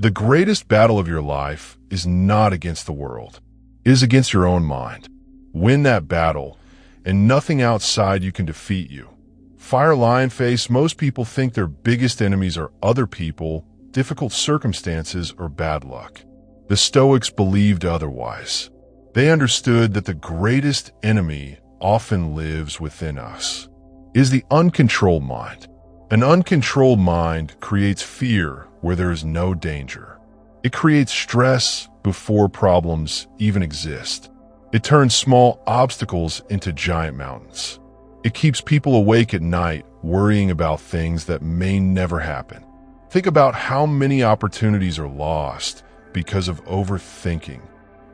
The greatest battle of your life is not against the world. It is against your own mind. Win that battle, and nothing outside you can defeat you. Fire lion face, most people think their biggest enemies are other people, difficult circumstances, or bad luck. The Stoics believed otherwise. They understood that the greatest enemy often lives within us. It is the uncontrolled mind. An uncontrolled mind creates fear where there is no danger. It creates stress before problems even exist. It turns small obstacles into giant mountains. It keeps people awake at night, worrying about things that may never happen. Think about how many opportunities are lost because of overthinking.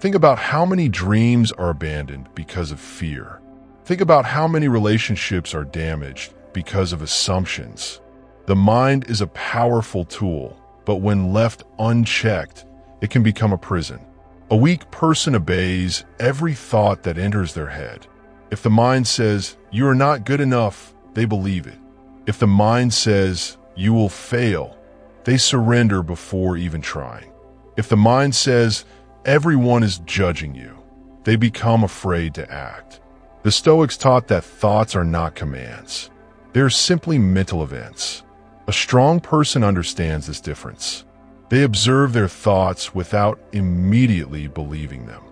Think about how many dreams are abandoned because of fear. Think about how many relationships are damaged because of assumptions. The mind is a powerful tool, but when left unchecked, it can become a prison. A weak person obeys every thought that enters their head. If the mind says, "You are not good enough," they believe it. If the mind says, "You will fail," they surrender before even trying. If the mind says, "Everyone is judging you," they become afraid to act. The Stoics taught that thoughts are not commands. They are simply mental events. A strong person understands this difference. They observe their thoughts without immediately believing them.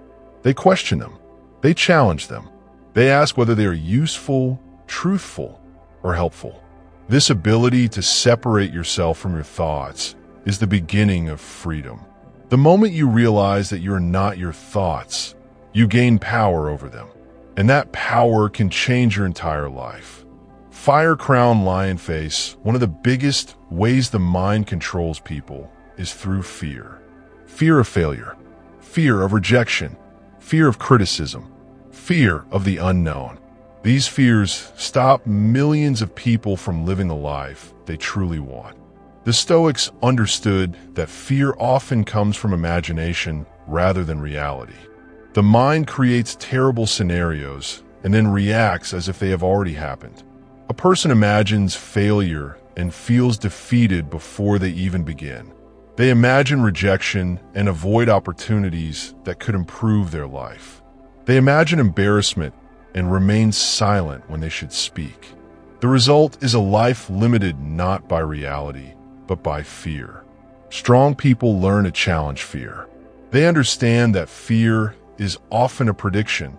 They question them. They challenge them. They ask whether they are useful, truthful, or helpful. This ability to separate yourself from your thoughts is the beginning of freedom. The moment you realize that you're not your thoughts, you gain power over them. And that power can change your entire life. Fire crown lion face, one of the biggest ways the mind controls people is through fear. Fear of failure, fear of rejection, fear of criticism, fear of the unknown. These fears stop millions of people from living the life they truly want. The Stoics understood that fear often comes from imagination rather than reality. The mind creates terrible scenarios and then reacts as if they have already happened. A person imagines failure and feels defeated before they even begin. They imagine rejection and avoid opportunities that could improve their life. They imagine embarrassment and remain silent when they should speak. The result is a life limited not by reality, but by fear. Strong people learn to challenge fear. They understand that fear is often a prediction,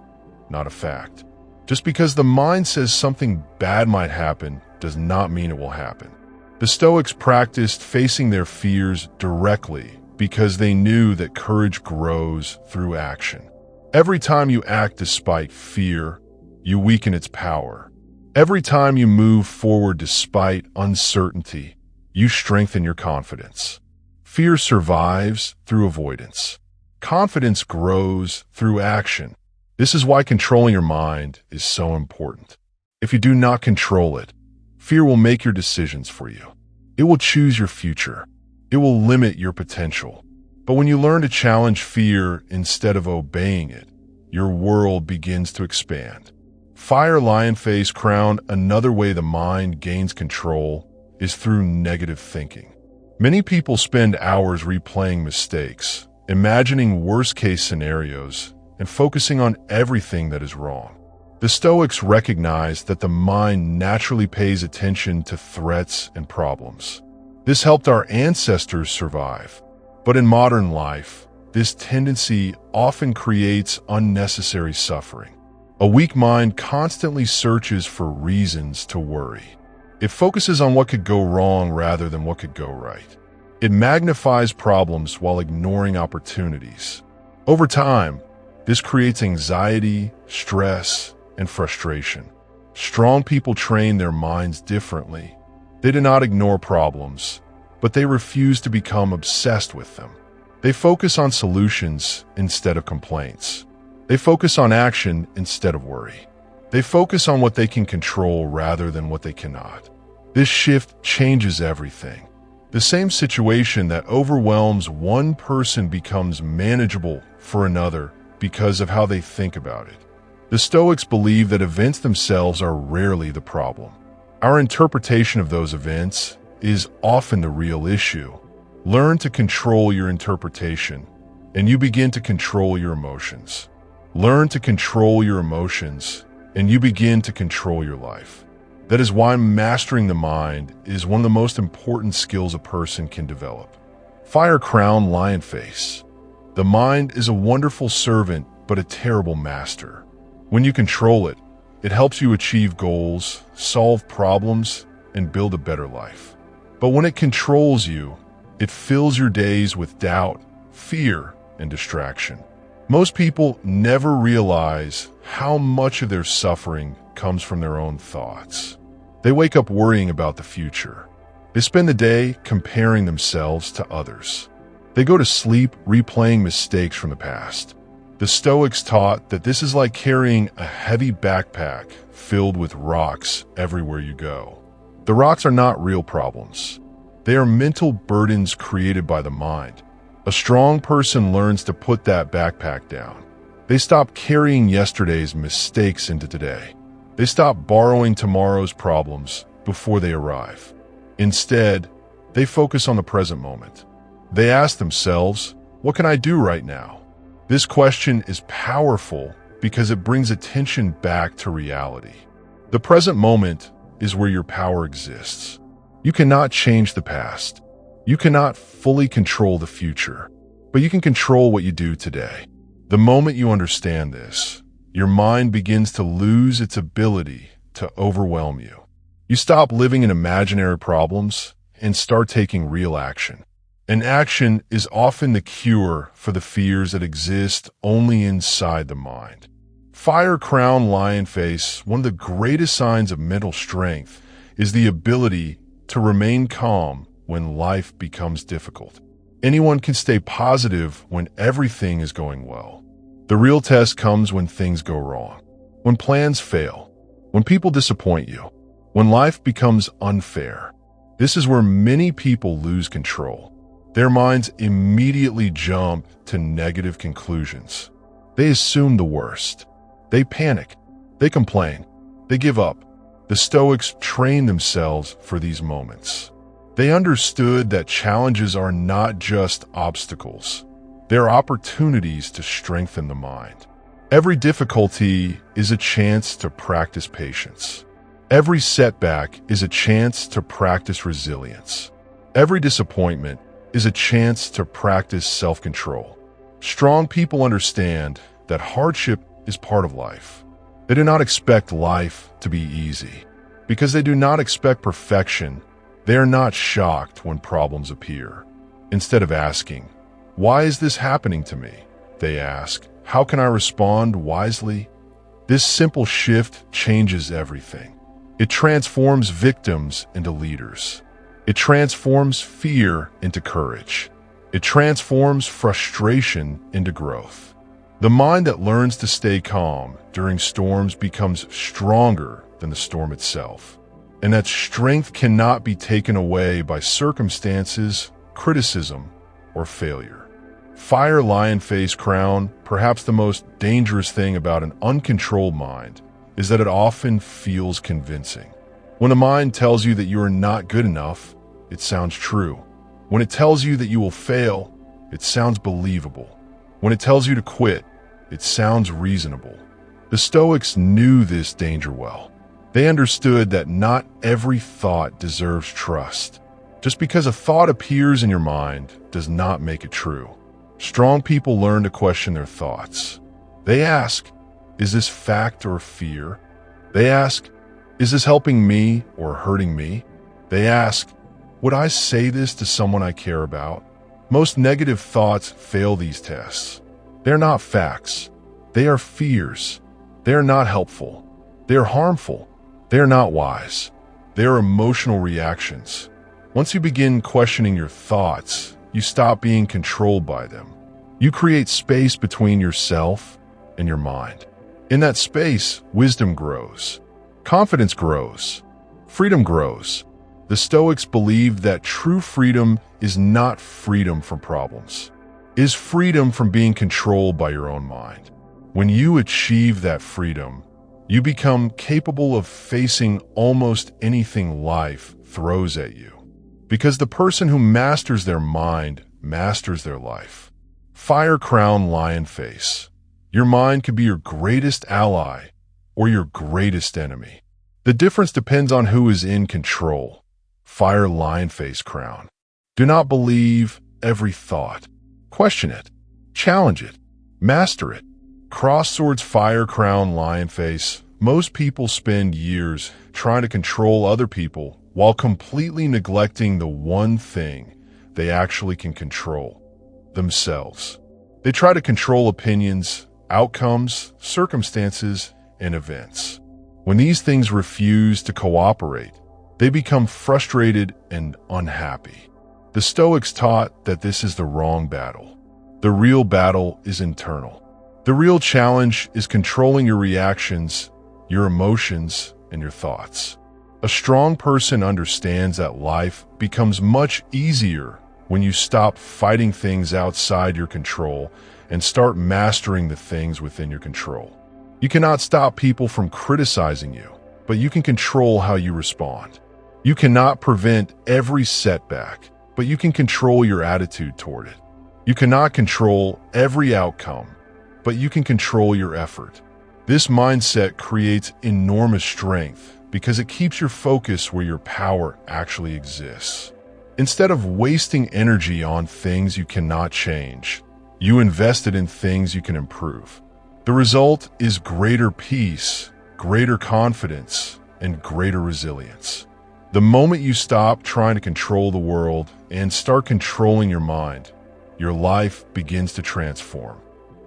not a fact. Just because the mind says something bad might happen does not mean it will happen. The Stoics practiced facing their fears directly because they knew that courage grows through action. Every time you act despite fear, you weaken its power. Every time you move forward despite uncertainty, you strengthen your confidence. Fear survives through avoidance. Confidence grows through action. This is why controlling your mind is so important. If you do not control it, fear will make your decisions for you. It will choose your future. It will limit your potential. But when you learn to challenge fear instead of obeying it, your world begins to expand. Fire lion face crown, another way the mind gains control is through negative thinking. Many people spend hours replaying mistakes, imagining worst-case scenarios, and focusing on everything that is wrong. The Stoics recognized that the mind naturally pays attention to threats and problems. This helped our ancestors survive. But in modern life, this tendency often creates unnecessary suffering. A weak mind constantly searches for reasons to worry. It focuses on what could go wrong rather than what could go right. It magnifies problems while ignoring opportunities. Over time, this creates anxiety, stress, and frustration. Strong people train their minds differently. They do not ignore problems, but they refuse to become obsessed with them. They focus on solutions instead of complaints. They focus on action instead of worry. They focus on what they can control rather than what they cannot. This shift changes everything. The same situation that overwhelms one person becomes manageable for another because of how they think about it. The Stoics believe that events themselves are rarely the problem. Our interpretation of those events is often the real issue. Learn to control your interpretation, and you begin to control your emotions. Learn to control your emotions, and you begin to control your life. That is why mastering the mind is one of the most important skills a person can develop. Fire crown lion face. The mind is a wonderful servant, but a terrible master. When you control it, it helps you achieve goals, solve problems, and build a better life. But when it controls you, it fills your days with doubt, fear, and distraction. Most people never realize how much of their suffering comes from their own thoughts. They wake up worrying about the future. They spend the day comparing themselves to others. They go to sleep replaying mistakes from the past. The Stoics taught that this is like carrying a heavy backpack filled with rocks everywhere you go. The rocks are not real problems. They are mental burdens created by the mind. A strong person learns to put that backpack down. They stop carrying yesterday's mistakes into today. They stop borrowing tomorrow's problems before they arrive. Instead, they focus on the present moment. They ask themselves, what can I do right now? This question is powerful because it brings attention back to reality. The present moment is where your power exists. You cannot change the past. You cannot fully control the future, but you can control what you do today. The moment you understand this, your mind begins to lose its ability to overwhelm you. You stop living in imaginary problems and start taking real action. And action is often the cure for the fears that exist only inside the mind. Fire crown lion face, one of the greatest signs of mental strength, is the ability to remain calm when life becomes difficult. Anyone can stay positive when everything is going well. The real test comes when things go wrong, when plans fail, when people disappoint you, when life becomes unfair. This is where many people lose control. Their minds immediately jump to negative conclusions. They assume the worst. They panic. They complain. They give up. The Stoics trained themselves for these moments. They understood that challenges are not just obstacles. They're opportunities to strengthen the mind. Every difficulty is a chance to practice patience. Every setback is a chance to practice resilience. Every disappointment is a chance to practice self-control. Strong people understand that hardship is part of life. They do not expect life to be easy. Because they do not expect perfection, they are not shocked when problems appear. Instead of asking, "Why is this happening to me?" they ask, "How can I respond wisely?" This simple shift changes everything. It transforms victims into leaders. It transforms fear into courage. It transforms frustration into growth. The mind that learns to stay calm during storms becomes stronger than the storm itself. And that strength cannot be taken away by circumstances, criticism, or failure. Fire lion face crown, perhaps the most dangerous thing about an uncontrolled mind, is that it often feels convincing. When a mind tells you that you are not good enough, it sounds true. When it tells you that you will fail, it sounds believable. When it tells you to quit, it sounds reasonable. The Stoics knew this danger well. They understood that not every thought deserves trust. Just because a thought appears in your mind does not make it true. Strong people learn to question their thoughts. They ask, is this fact or fear? They ask, is this helping me or hurting me? They ask, would I say this to someone I care about? Most negative thoughts fail these tests. They're not facts. They are fears. They are not helpful. They are harmful. They are not wise. They are emotional reactions. Once you begin questioning your thoughts, you stop being controlled by them. You create space between yourself and your mind. In that space, wisdom grows. Confidence grows. Freedom grows. The Stoics believed that true freedom is not freedom from problems. It is freedom from being controlled by your own mind. When you achieve that freedom, you become capable of facing almost anything life throws at you. Because the person who masters their mind masters their life. Fire crown lion face. Your mind could be your greatest ally or your greatest enemy. The difference depends on who is in control. Fire lion face crown. Do not believe every thought. Question it. Challenge it. Master it. Cross swords fire crown lion face. Most people spend years trying to control other people while completely neglecting the one thing they actually can control: themselves. They try to control opinions, outcomes, circumstances, and events. When these things refuse to cooperate, they become frustrated and unhappy. The Stoics taught that this is the wrong battle. The real battle is internal. The real challenge is controlling your reactions, your emotions, and your thoughts. A strong person understands that life becomes much easier when you stop fighting things outside your control and start mastering the things within your control. You cannot stop people from criticizing you, but you can control how you respond. You cannot prevent every setback, but you can control your attitude toward it. You cannot control every outcome, but you can control your effort. This mindset creates enormous strength because it keeps your focus where your power actually exists. Instead of wasting energy on things you cannot change, you invest it in things you can improve. The result is greater peace, greater confidence, and greater resilience. The moment you stop trying to control the world and start controlling your mind, your life begins to transform.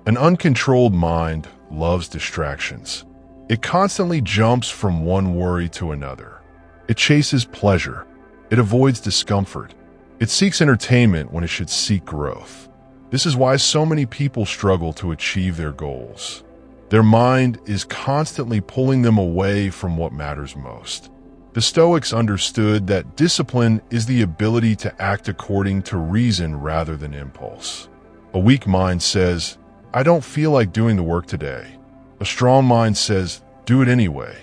An uncontrolled mind loves distractions. It constantly jumps from one worry to another. It chases pleasure. It avoids discomfort. It seeks entertainment when it should seek growth. This is why so many people struggle to achieve their goals. Their mind is constantly pulling them away from what matters most. The Stoics understood that discipline is the ability to act according to reason rather than impulse. A weak mind says, "I don't feel like doing the work today." A strong mind says, "Do it anyway."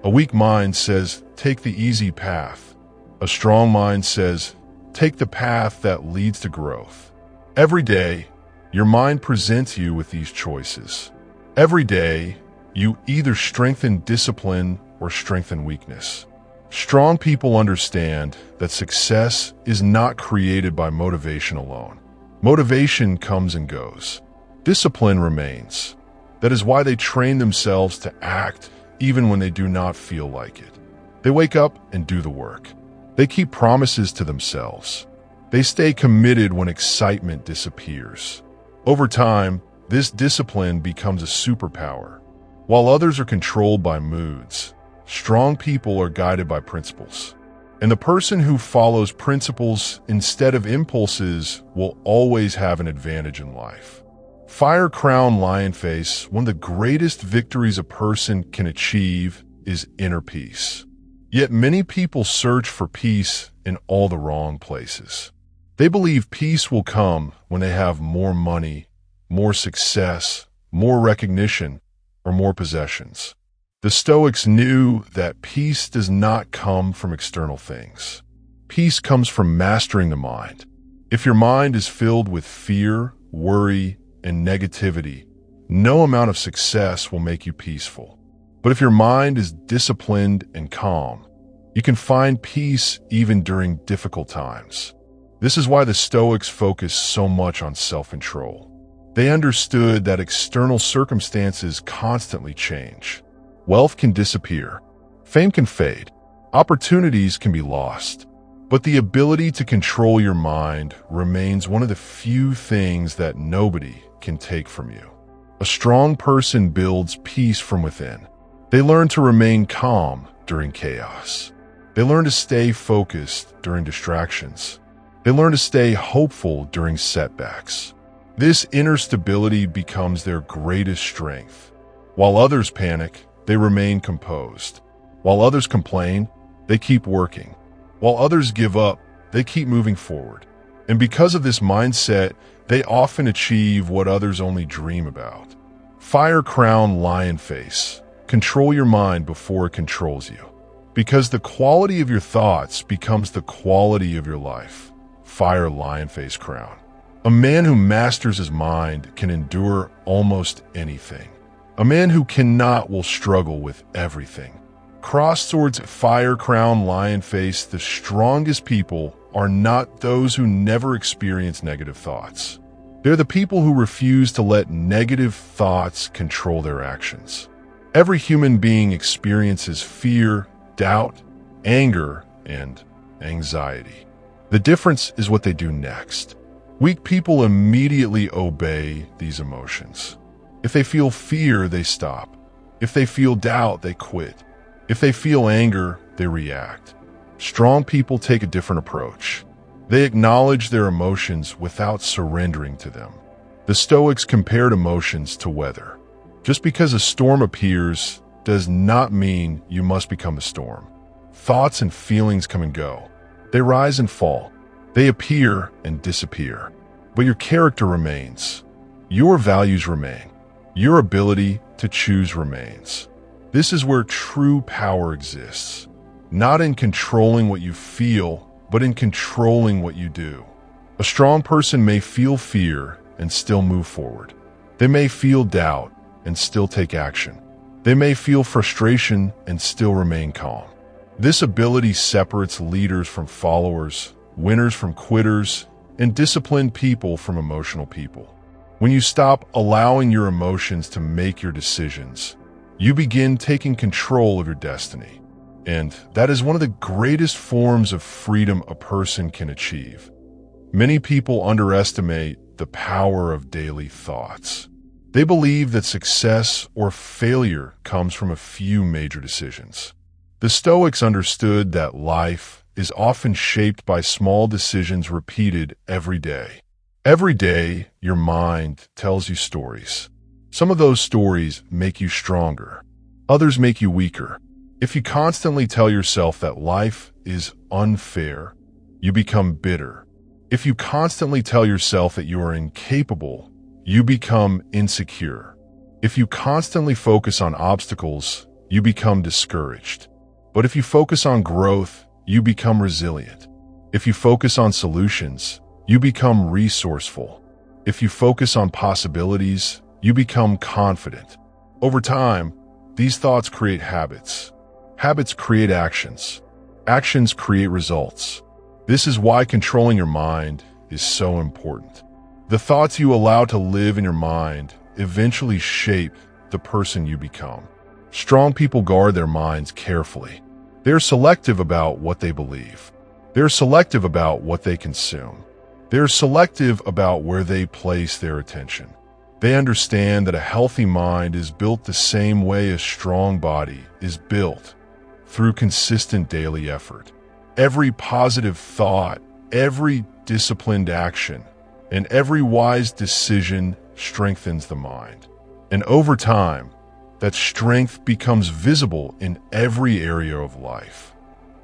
A weak mind says, "Take the easy path." A strong mind says, "Take the path that leads to growth." Every day, your mind presents you with these choices. Every day, you either strengthen discipline or strengthen weakness. Strong people understand that success is not created by motivation alone. Motivation comes and goes. Discipline remains. That is why they train themselves to act even when they do not feel like it. They wake up and do the work. They keep promises to themselves. They stay committed when excitement disappears. Over time, this discipline becomes a superpower. While others are controlled by moods, strong people are guided by principles. And the person who follows principles instead of impulses will always have an advantage in life. Fire crown lion face, one of the greatest victories a person can achieve is inner peace. Yet many people search for peace in all the wrong places. They believe peace will come when they have more money, more success, more recognition, or more possessions. The Stoics knew that peace does not come from external things. Peace comes from mastering the mind. If your mind is filled with fear, worry, and negativity, no amount of success will make you peaceful. But if your mind is disciplined and calm, you can find peace even during difficult times. This is why the Stoics focused so much on self-control. They understood that external circumstances constantly change. Wealth can disappear. Fame can fade. Opportunities can be lost. But the ability to control your mind remains one of the few things that nobody can take from you. A strong person builds peace from within. They learn to remain calm during chaos. They learn to stay focused during distractions. They learn to stay hopeful during setbacks. This inner stability becomes their greatest strength. While others panic, they remain composed. While others complain, they keep working. While others give up, they keep moving forward. And because of this mindset, they often achieve what others only dream about. Fire crown lion face. Control your mind before it controls you. Because the quality of your thoughts becomes the quality of your life. Fire lion face crown. A man who masters his mind can endure almost anything. A man who cannot will struggle with everything. Cross swords, fire crown, lion face. The strongest people are not those who never experience negative thoughts. They're the people who refuse to let negative thoughts control their actions. Every human being experiences fear, doubt, anger, and anxiety. The difference is what they do next. Weak people immediately obey these emotions. If they feel fear, they stop. If they feel doubt, they quit. If they feel anger, they react. Strong people take a different approach. They acknowledge their emotions without surrendering to them. The Stoics compared emotions to weather. Just because a storm appears does not mean you must become a storm. Thoughts and feelings come and go. They rise and fall. They appear and disappear. But your character remains. Your values remain. Your ability to choose remains. This is where true power exists. Not in controlling what you feel, but in controlling what you do. A strong person may feel fear and still move forward. They may feel doubt and still take action. They may feel frustration and still remain calm. This ability separates leaders from followers, winners from quitters, and disciplined people from emotional people. When you stop allowing your emotions to make your decisions, you begin taking control of your destiny. And that is one of the greatest forms of freedom a person can achieve. Many people underestimate the power of daily thoughts. They believe that success or failure comes from a few major decisions. The Stoics understood that life is often shaped by small decisions repeated every day. Every day, your mind tells you stories. Some of those stories make you stronger. Others make you weaker. If you constantly tell yourself that life is unfair, you become bitter. If you constantly tell yourself that you are incapable, you become insecure. If you constantly focus on obstacles, you become discouraged. But if you focus on growth, you become resilient. If you focus on solutions, you become resourceful. If you focus on possibilities, you become confident. Over time, these thoughts create habits. Habits create actions. Actions create results. This is why controlling your mind is so important. The thoughts you allow to live in your mind eventually shape the person you become. Strong people guard their minds carefully. They're selective about what they believe. They're selective about what they consume. They're selective about where they place their attention. They understand that a healthy mind is built the same way a strong body is built, through consistent daily effort. Every positive thought, every disciplined action, and every wise decision strengthens the mind. And over time, that strength becomes visible in every area of life.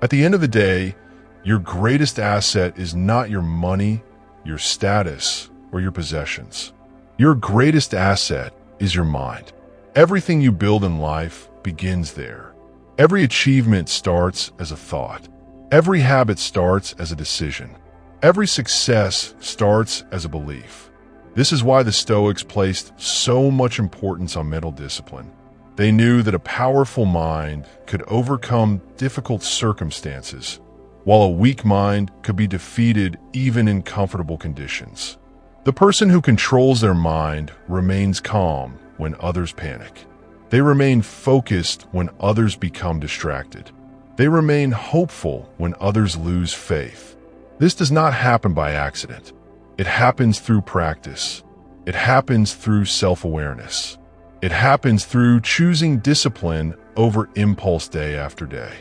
At the end of the day, your greatest asset is not your money, your status, or your possessions. Your greatest asset is your mind. Everything you build in life begins there. Every achievement starts as a thought. Every habit starts as a decision. Every success starts as a belief. This is why the Stoics placed so much importance on mental discipline. They knew that a powerful mind could overcome difficult circumstances, while a weak mind could be defeated even in comfortable conditions. The person who controls their mind remains calm when others panic. They remain focused when others become distracted. They remain hopeful when others lose faith. This does not happen by accident. It happens through practice. It happens through self-awareness. It happens through choosing discipline over impulse day after day.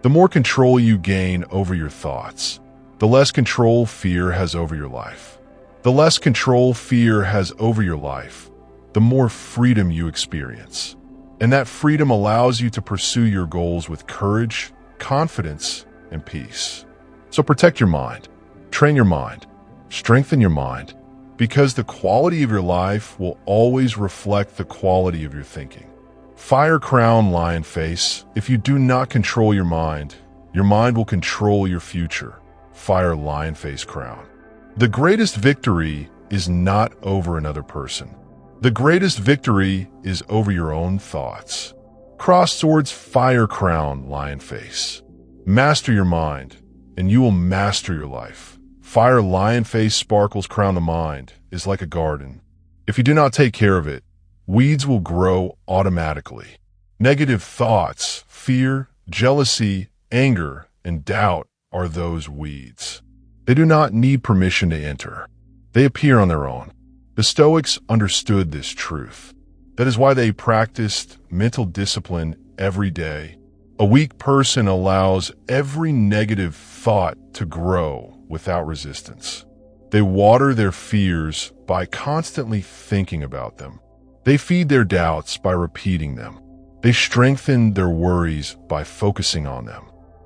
The more control you gain over your thoughts, the less control fear has over your life. The less control fear has over your life, the more freedom you experience. And that freedom allows you to pursue your goals with courage, confidence, and peace. So protect your mind, train your mind, strengthen your mind, because the quality of your life will always reflect the quality of your thinking. Fire crown lion face. If you do not control your mind will control your future. Fire lion face crown. The greatest victory is not over another person. The greatest victory is over your own thoughts. Cross swords fire crown lion face. Master your mind, and you will master your life. Fire lion face sparkles crown the mind is like a garden. If you do not take care of it, weeds will grow automatically. Negative thoughts, fear, jealousy, anger, and doubt are those weeds. They do not need permission to enter. They appear on their own. The Stoics understood this truth. That is why they practiced mental discipline every day. A weak person allows every negative thought to grow without resistance. They water their fears by constantly thinking about them. They feed their doubts by repeating them. They strengthen their worries by focusing on them.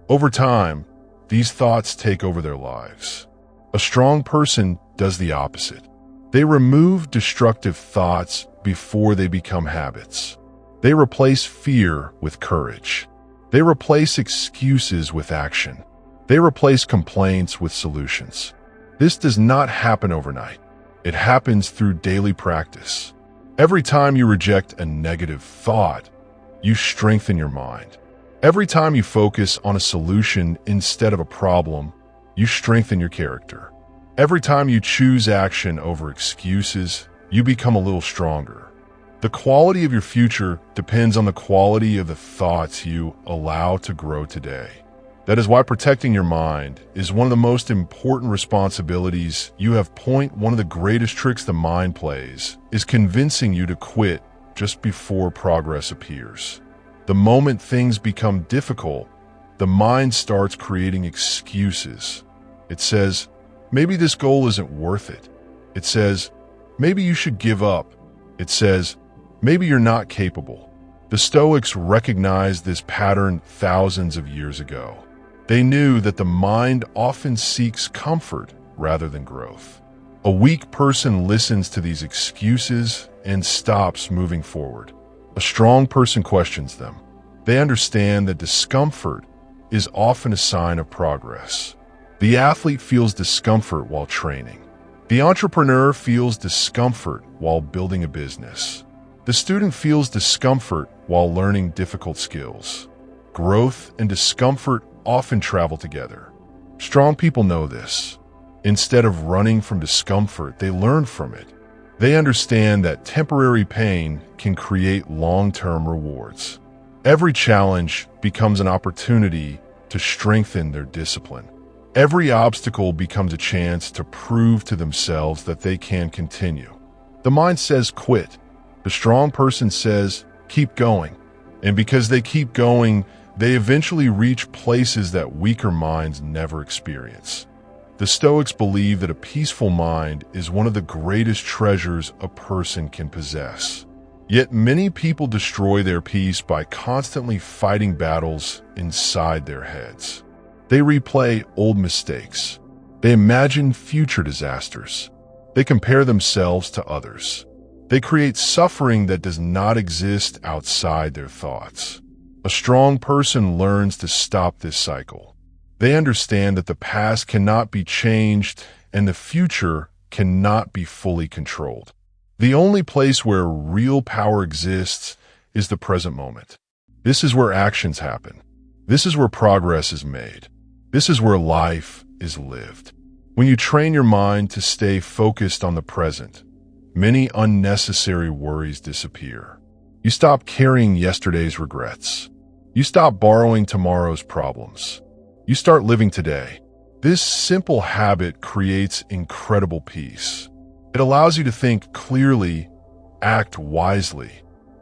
Over time, these thoughts take over their lives. A strong person does the opposite. They remove destructive thoughts before they become habits. They replace fear with courage. They replace excuses with action. They replace complaints with solutions. This does not happen overnight. It happens through daily practice. Every time you reject a negative thought, you strengthen your mind. Every time you focus on a solution instead of a problem, you strengthen your character. Every time you choose action over excuses, you become a little stronger. The quality of your future depends on the quality of the thoughts you allow to grow today. That is why protecting your mind is one of the most important responsibilities you have. One of the greatest tricks the mind plays is convincing you to quit just before progress appears. The moment things become difficult, the mind starts creating excuses. It says, maybe this goal isn't worth it. It says, maybe you should give up. It says, maybe you're not capable. The Stoics recognized this pattern thousands of years ago. They knew that the mind often seeks comfort rather than growth. A weak person listens to these excuses and stops moving forward. A strong person questions them. They understand that discomfort is often a sign of progress. The athlete feels discomfort while training. The entrepreneur feels discomfort while building a business. The student feels discomfort while learning difficult skills. Growth and discomfort often travel together. Strong people know this. Instead of running from discomfort, they learn from it. They understand that temporary pain can create long-term rewards. Every challenge becomes an opportunity to strengthen their discipline. Every obstacle becomes a chance to prove to themselves that they can continue. The mind says quit. The strong person says keep going. And because they keep going, they eventually reach places that weaker minds never experience. The Stoics believe that a peaceful mind is one of the greatest treasures a person can possess. Yet many people destroy their peace by constantly fighting battles inside their heads. They replay old mistakes. They imagine future disasters. They compare themselves to others. They create suffering that does not exist outside their thoughts. A strong person learns to stop this cycle. They understand that the past cannot be changed and the future cannot be fully controlled. The only place where real power exists is the present moment. This is where actions happen. This is where progress is made. This is where life is lived. When you train your mind to stay focused on the present, many unnecessary worries disappear. You stop carrying yesterday's regrets. You stop borrowing tomorrow's problems. You start living today. This simple habit creates incredible peace. It allows you to think clearly, act wisely,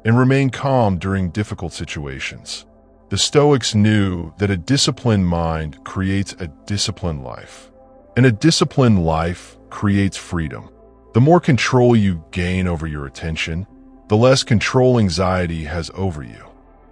and remain calm during difficult situations. The Stoics knew that a disciplined mind creates a disciplined life, and a disciplined life creates freedom. The more control you gain over your attention, the less control anxiety has over you.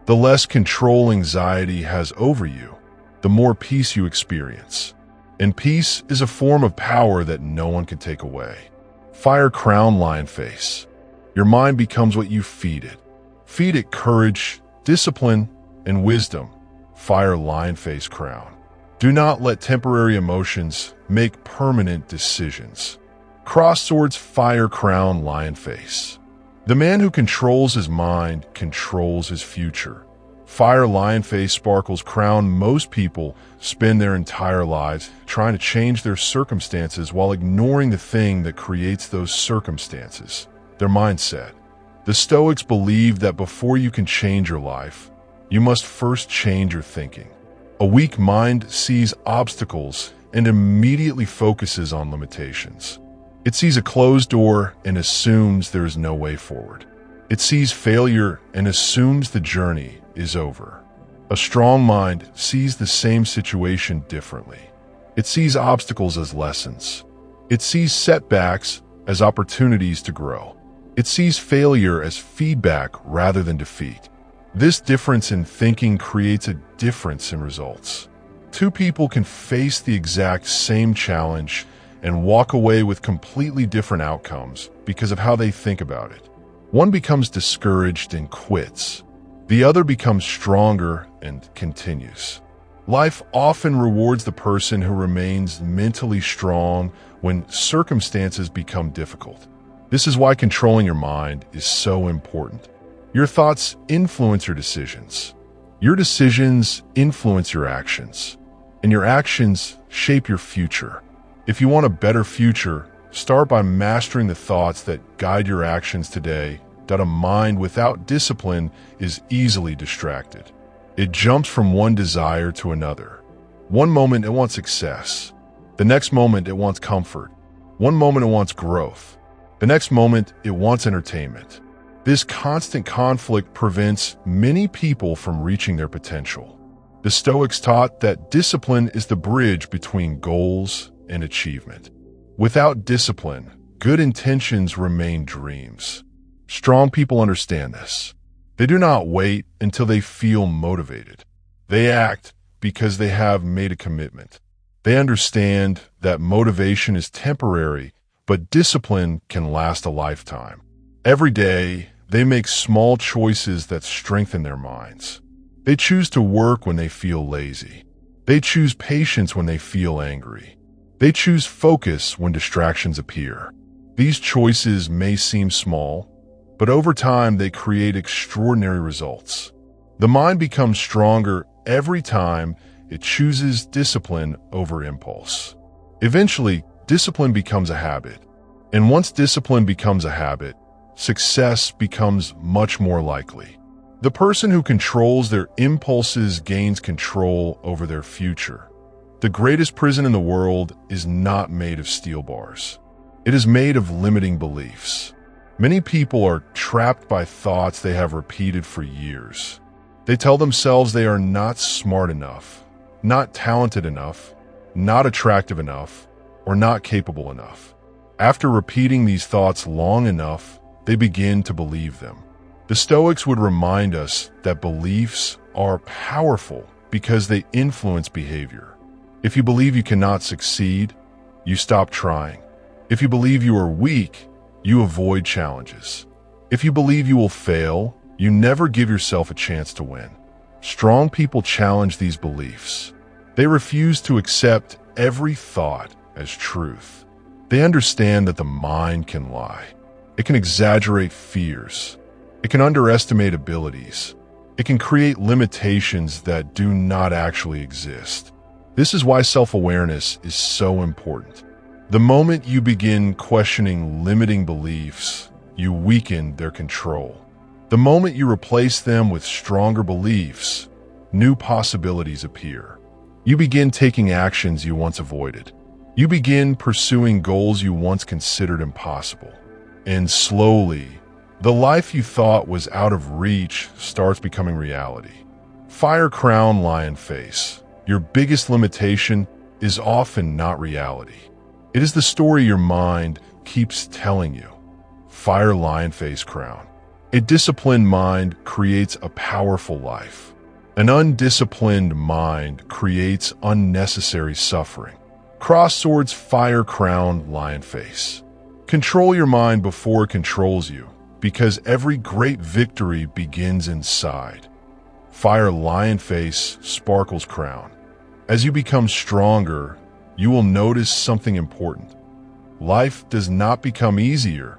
The less control anxiety has over you, the more peace you experience. And peace is a form of power that no one can take away. Fire crown lion face. Your mind becomes what you feed it. Feed it courage, discipline, and wisdom. Fire lion face crown. Do not let temporary emotions make permanent decisions. Cross swords fire crown lion face. The man who controls his mind controls his future. Fire lion face sparkles crown. Most people spend their entire lives trying to change their circumstances while ignoring the thing that creates those circumstances, their mindset. The Stoics believe that before you can change your life, you must first change your thinking. A weak mind sees obstacles and immediately focuses on limitations. It sees a closed door and assumes there is no way forward. It sees failure and assumes the journey is over. A strong mind sees the same situation differently. It sees obstacles as lessons. It sees setbacks as opportunities to grow. It sees failure as feedback rather than defeat. This difference in thinking creates a difference in results. Two people can face the exact same challenge and walk away with completely different outcomes because of how they think about it. One becomes discouraged and quits. The other becomes stronger and continues. Life often rewards the person who remains mentally strong when circumstances become difficult. This is why controlling your mind is so important. Your thoughts influence your decisions. Your decisions influence your actions. And your actions shape your future. If you want a better future, start by mastering the thoughts that guide your actions today. That a mind without discipline is easily distracted. It jumps from one desire to another. One moment it wants success. The next moment it wants comfort. One moment it wants growth. The next moment it wants entertainment. This constant conflict prevents many people from reaching their potential. The Stoics taught that discipline is the bridge between goals and achievement. Without discipline, good intentions remain dreams. Strong people understand this. They do not wait until they feel motivated. They act because they have made a commitment. They understand that motivation is temporary, but discipline can last a lifetime. Every day, they make small choices that strengthen their minds. They choose to work when they feel lazy. They choose patience when they feel angry. They choose focus when distractions appear. These choices may seem small, but over time they create extraordinary results. The mind becomes stronger every time it chooses discipline over impulse. Eventually, discipline becomes a habit. And once discipline becomes a habit, success becomes much more likely. The person who controls their impulses gains control over their future. The greatest prison in the world is not made of steel bars. It is made of limiting beliefs. Many people are trapped by thoughts they have repeated for years. They tell themselves they are not smart enough, not talented enough, not attractive enough, or not capable enough. After repeating these thoughts long enough, they begin to believe them. The Stoics would remind us that beliefs are powerful because they influence behavior. If you believe you cannot succeed, you stop trying. If you believe you are weak, you avoid challenges. If you believe you will fail, you never give yourself a chance to win. Strong people challenge these beliefs. They refuse to accept every thought as truth. They understand that the mind can lie. It can exaggerate fears. It can underestimate abilities. It can create limitations that do not actually exist. This is why self-awareness is so important. The moment you begin questioning limiting beliefs, you weaken their control. The moment you replace them with stronger beliefs, new possibilities appear. You begin taking actions you once avoided. You begin pursuing goals you once considered impossible. And slowly, the life you thought was out of reach starts becoming reality. Fire crown lion face. Your biggest limitation is often not reality. It is the story your mind keeps telling you. Fire lion face crown. A disciplined mind creates a powerful life. An undisciplined mind creates unnecessary suffering. Cross swords fire crown lion face. Control your mind before it controls you. because every great victory begins inside. Fire lion face, sparkles crown. As you become stronger, you will notice something important. Life does not become easier,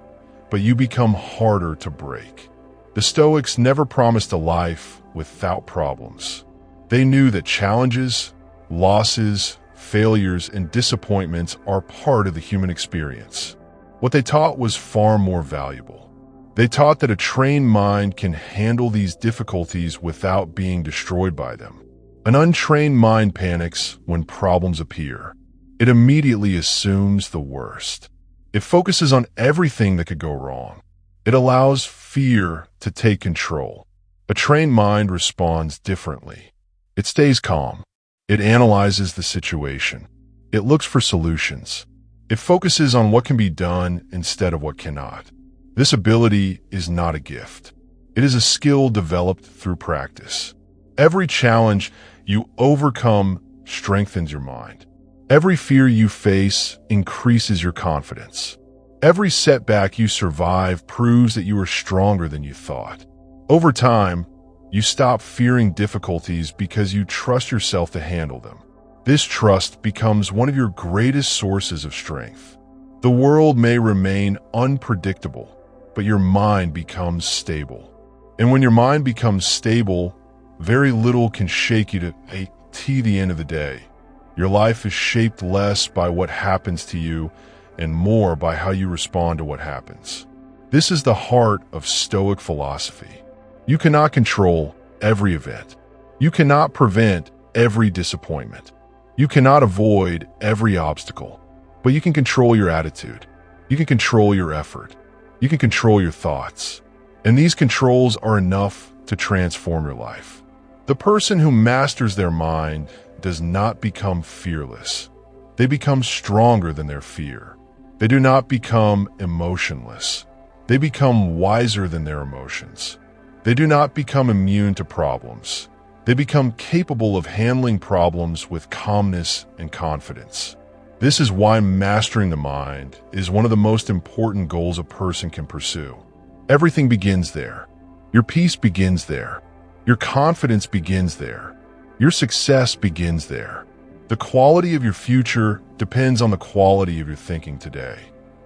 but you become harder to break. The Stoics never promised a life without problems. They knew that challenges, losses, failures, and disappointments are part of the human experience. What they taught was far more valuable. They taught that a trained mind can handle these difficulties without being destroyed by them. An untrained mind panics when problems appear. It immediately assumes the worst. It focuses on everything that could go wrong. It allows fear to take control. A trained mind responds differently. It stays calm. It analyzes the situation. It looks for solutions. It focuses on what can be done instead of what cannot. This ability is not a gift. It is a skill developed through practice. Every challenge you overcome strengthens your mind. Every fear you face increases your confidence. Every setback you survive proves that you are stronger than you thought. Over time, you stop fearing difficulties because you trust yourself to handle them. This trust becomes one of your greatest sources of strength. The world may remain unpredictable, but your mind becomes stable. And when your mind becomes stable, very little can shake you to the end of the day. Your life is shaped less by what happens to you and more by how you respond to what happens. This is the heart of Stoic philosophy. You cannot control every event. You cannot prevent every disappointment. You cannot avoid every obstacle, but you can control your attitude. You can control your effort. You can control your thoughts. And these controls are enough to transform your life. The person who masters their mind does not become fearless. They become stronger than their fear. They do not become emotionless. They become wiser than their emotions. They do not become immune to problems. They become capable of handling problems with calmness and confidence. This is why mastering the mind is one of the most important goals a person can pursue. Everything begins there. Your peace begins there. Your confidence begins there. Your success begins there. The quality of your future depends on the quality of your thinking today.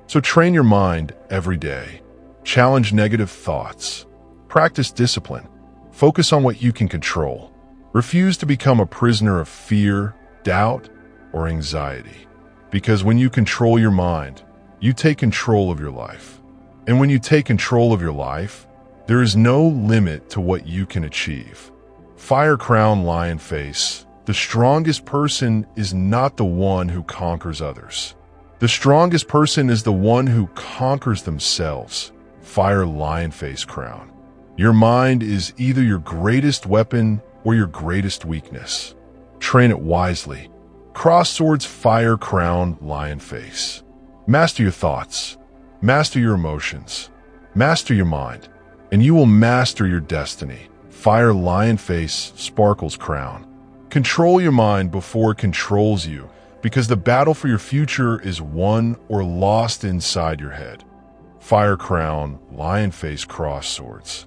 So train your mind every day. Challenge negative thoughts. Practice discipline. Focus on what you can control. Refuse to become a prisoner of fear, doubt, or anxiety. Because when you control your mind, you take control of your life. And when you take control of your life, there is no limit to what you can achieve. Fire crown lion face. The strongest person is not the one who conquers others. The strongest person is the one who conquers themselves. Fire lion face crown. Your mind is either your greatest weapon or your greatest weakness. Train it wisely. Cross swords fire crown lion face. Master your thoughts. Master your emotions. Master your mind. And you will master your destiny. Fire lion face sparkles crown. Control your mind before it controls you, because the battle for your future is won or lost inside your head. Fire crown lion face cross swords.